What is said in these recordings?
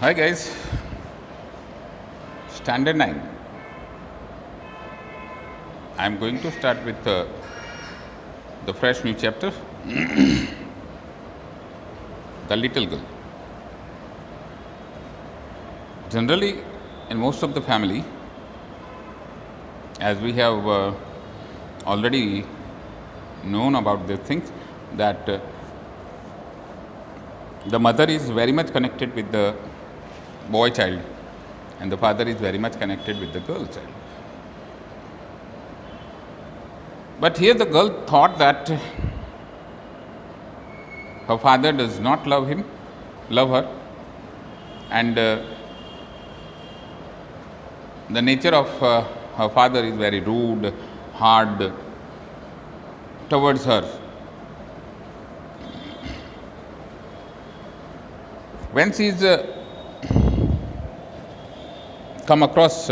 Hi guys, Standard 9. I am going to start with the fresh new chapter, The Little Girl. Generally, in most of the family, as we have already known about these things, that the mother is very much connected with the boy child and the father is very much connected with the girl child. But here the girl thought that her father does not love her, and the nature of her father is very rude, hard towards her. When she is come across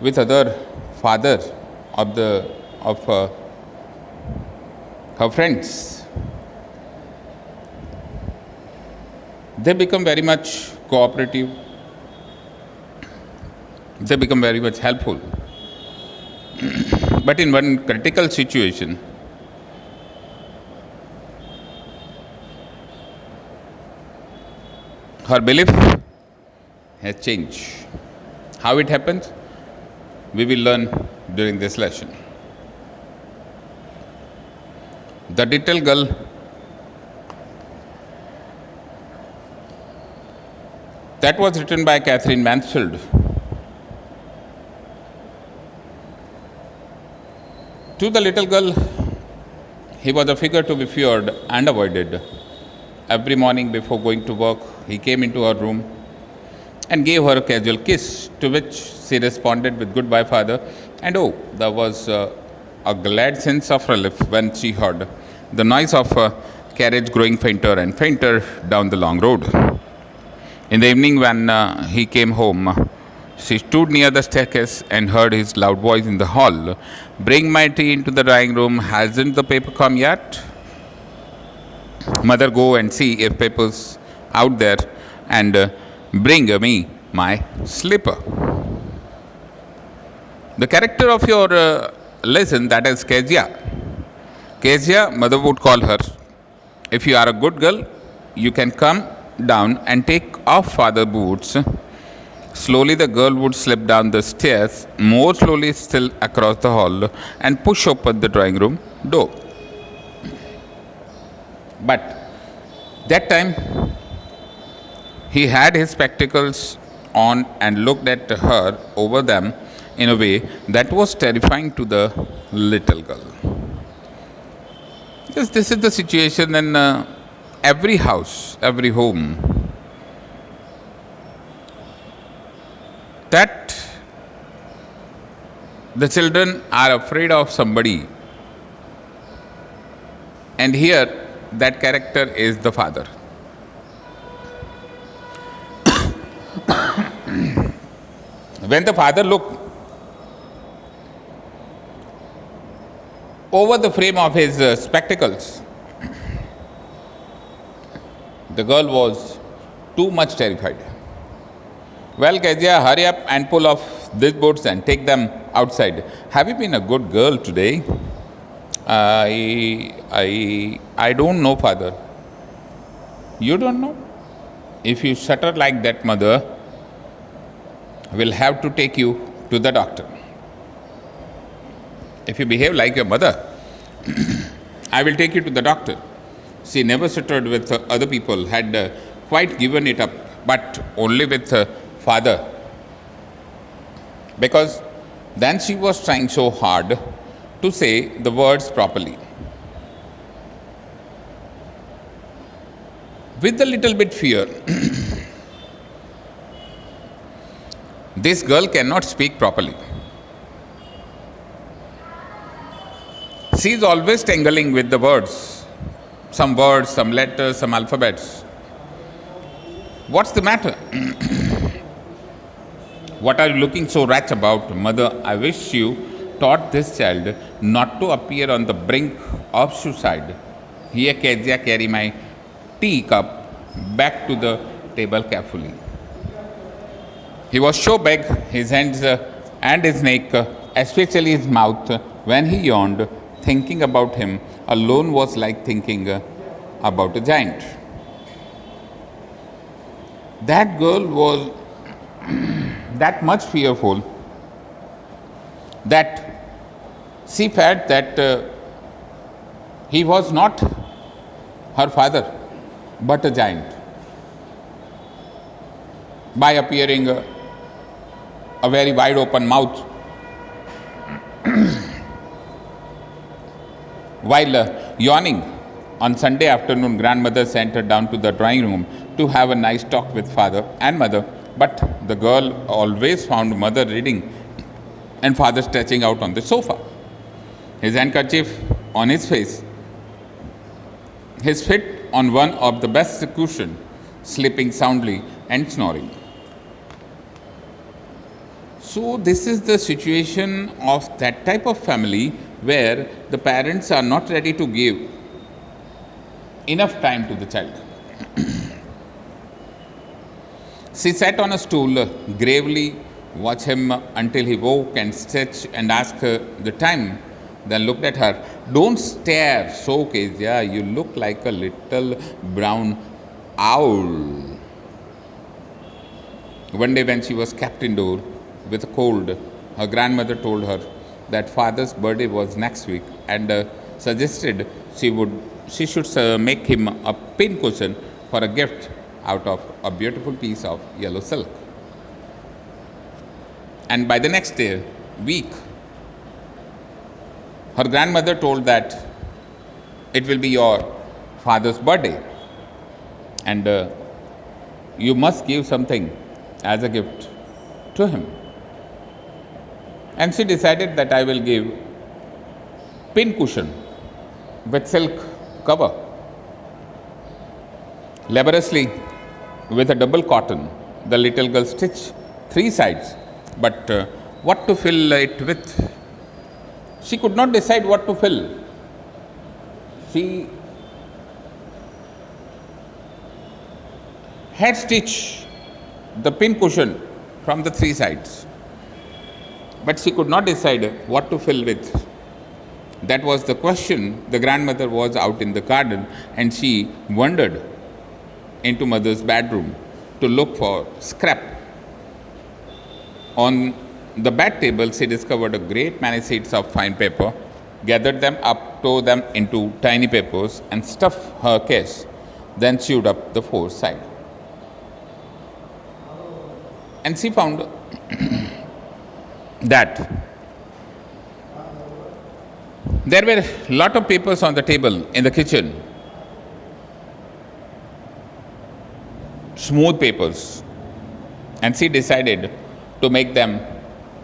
with other father of her friends, they become very much cooperative, they become very much helpful. But in one critical situation, her belief has changed. How it happens, we will learn during this lesson. The Little Girl that was written by Catherine Mansfield. To the little girl, he was a figure to be feared and avoided. Every morning before going to work, he came into her room and gave her a casual kiss, to which she responded with "Goodbye, father." And oh, there was a glad sense of relief when she heard the noise of a carriage growing fainter and fainter down the long road. In the evening, when he came home, she stood near the staircase and heard his loud voice in the hall. "Bring my tea into the drawing room. Hasn't the paper come yet? Mother, go and see if paper's out there, and bring me my slipper." The character of your lesson, that is Kezia. Kezia, mother would call her. If you are a good girl, you can come down and take off father's boots. Slowly the girl would slip down the stairs, more slowly still across the hall, and push open the drawing room door. But that time he had his spectacles on and looked at her over them in a way that was terrifying to the little girl. Yes, this is the situation in every house, every home, that the children are afraid of somebody, and here that character is the father. When the father looked over the frame of his spectacles, the girl was too much terrified. "Well, Kezia, hurry up and pull off these boots and take them outside. Have you been a good girl today?" I don't know, father." "You don't know? If you stutter like that, mother will have to take you to the doctor. If you behave like your mother, I will take you to the doctor." She never stuttered with other people, had quite given it up, but only with father, because then she was trying so hard to say the words properly. With a little bit fear, this girl cannot speak properly. She is always tangling with the words, some letters, some alphabets. What's the matter? What are you looking so rash about? Mother, I wish you taught this child not to appear on the brink of suicide. Here, Kezia, carry my tea cup back to the table carefully. He was so big, his hands and his neck, especially his mouth, when he yawned, thinking about him alone was like thinking about a giant. That girl was that much fearful that she felt that he was not her father but a giant. By appearing a very wide open mouth while yawning on Sunday afternoon, grandmother sent her down to the drawing room to have a nice talk with father and mother. But the girl always found mother reading and father stretching out on the sofa, his handkerchief on his face, his feet on one of the best cushions, sleeping soundly and snoring. So, this is the situation of that type of family where the parents are not ready to give enough time to the child. She sat on a stool, gravely watched him until he woke and stretched and asked her the time, then looked at her. Don't stare so, Kezia, you look like a little brown owl. One day when she was kept indoors with a cold, her grandmother told her that father's birthday was next week and suggested she should make him a pin cushion for a gift out of a beautiful piece of yellow silk. And by the next week, her grandmother told that it will be your father's birthday and you must give something as a gift to him. And she decided that I will give pin cushion with silk cover. Laboriously, with a double cotton, the little girl stitched 3 sides, but what to fill it with? She could not decide what to fill. She had stitched the pin cushion from the 3 sides, but she could not decide what to fill with. That was the question. The grandmother was out in the garden and she wandered into mother's bedroom to look for scrap. On the bed table, she discovered a great many sheets of fine paper, gathered them up, tore them into tiny papers, and stuffed her case, then sewed up the 4th side. And she found that there were a lot of papers on the table in the kitchen, smooth papers, and she decided to make them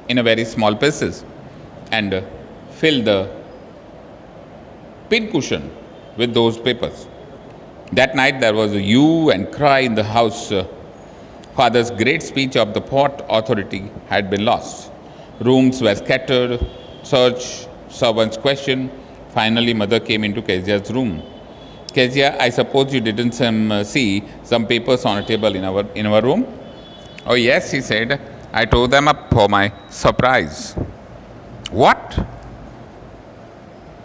in a very small pieces and fill the pin cushion with those papers. That night there was a hue and cry in the house. Father's great speech of the Port Authority had been lost. Rooms were scattered, search, servants questioned. Finally, mother came into Kezia's room. Kezia, I suppose you didn't see some papers on a table in our room? Oh yes, she said. I tore them up for my surprise. What?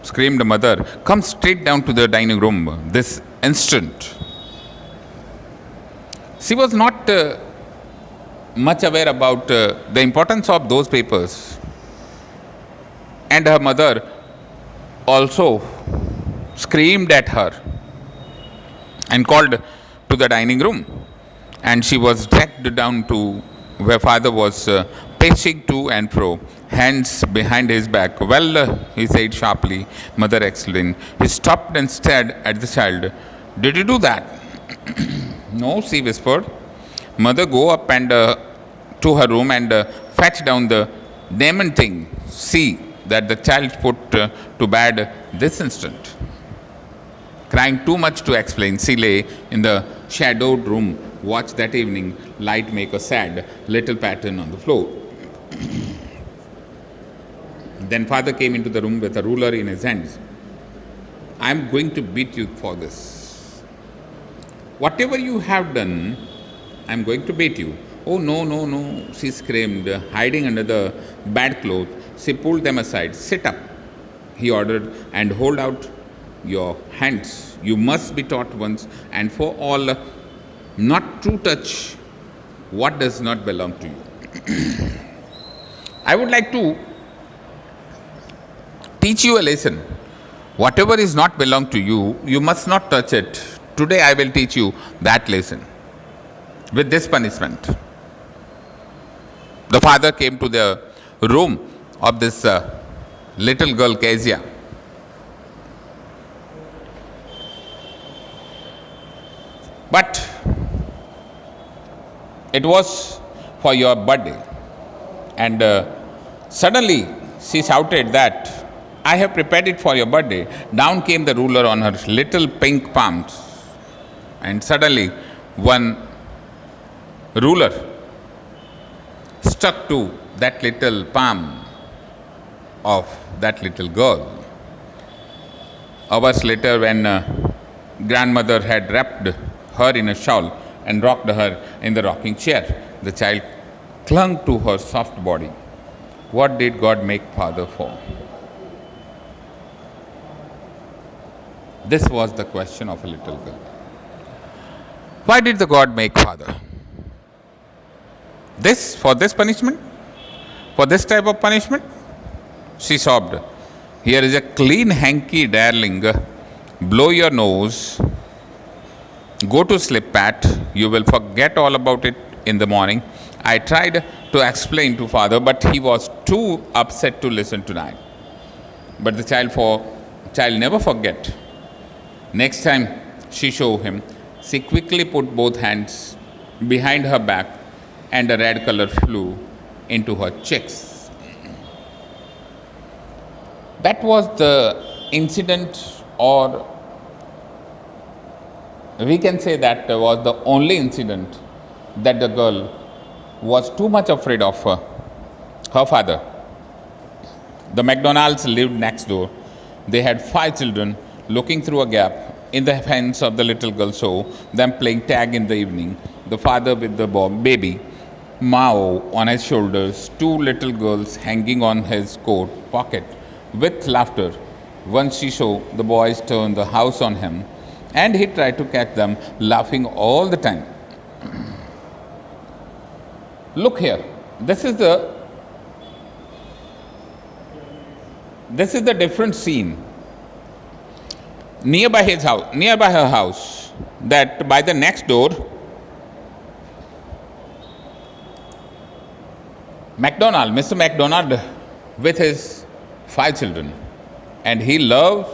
Screamed the mother. Come straight down to the dining room this instant. She was not much aware about the importance of those papers. And her mother also screamed at her and called to the dining room. And she was dragged down to where father was pacing to and fro, hands behind his back. Well, he said sharply. Mother exclaimed. He stopped and stared at the child. Did you do that? No, she whispered. Mother, go up and to her room and fetch down the demon thing. See that the child put to bed this instant. Crying too much to explain, she lay in the shadowed room, watched that evening light make a sad little pattern on the floor. Then father came into the room with a ruler in his hands. I am going to beat you for this. Whatever you have done, I am going to beat you. Oh, no, no, no, she screamed, hiding under the bedclothes. She pulled them aside. Sit up, he ordered, and hold out your hands. You must be taught once and for all not to touch what does not belong to you. I would like to teach you a lesson. Whatever is not belong to you, you must not touch it. Today I will teach you that lesson with this punishment. The father came to the room of this little girl, Kezia. But it was for your birthday. And suddenly she shouted that, I have prepared it for your birthday. Down came the ruler on her little pink palms. And suddenly one ruler stuck to that little palm of that little girl. Hours later, when grandmother had wrapped her in a shawl and rocked her in the rocking chair, the child clung to her soft body. What did God make father for? This was the question of a little girl. Why did the God make father? This, for this punishment? For this type of punishment? She sobbed. Here is a clean hanky, darling. Blow your nose. Go to sleep, Pat. You will forget all about it in the morning. I tried to explain to father, but he was too upset to listen tonight. But the child never forget. Next time she showed him, she quickly put both hands behind her back and a red color flew into her cheeks. That was the incident, or we can say that was the only incident that the girl was too much afraid of her father. The McDonalds lived next door. They had 5 children. Looking through a gap in the fence of the little girl saw them playing tag in the evening. The father with the baby, Mao, on his shoulders, 2 little girls hanging on his coat pocket with laughter. Once she saw the boys turn the house on him, and he tried to catch them laughing all the time. Look here, this is the different scene nearby her house, that by the next door, Mr. McDonald with his 5 children, and he loved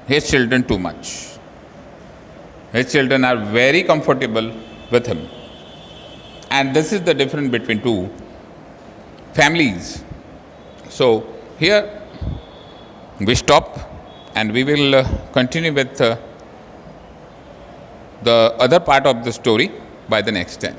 his children too much. His children are very comfortable with him. And this is the difference between 2 families. So here we stop, and we will continue with the other part of the story by the next time.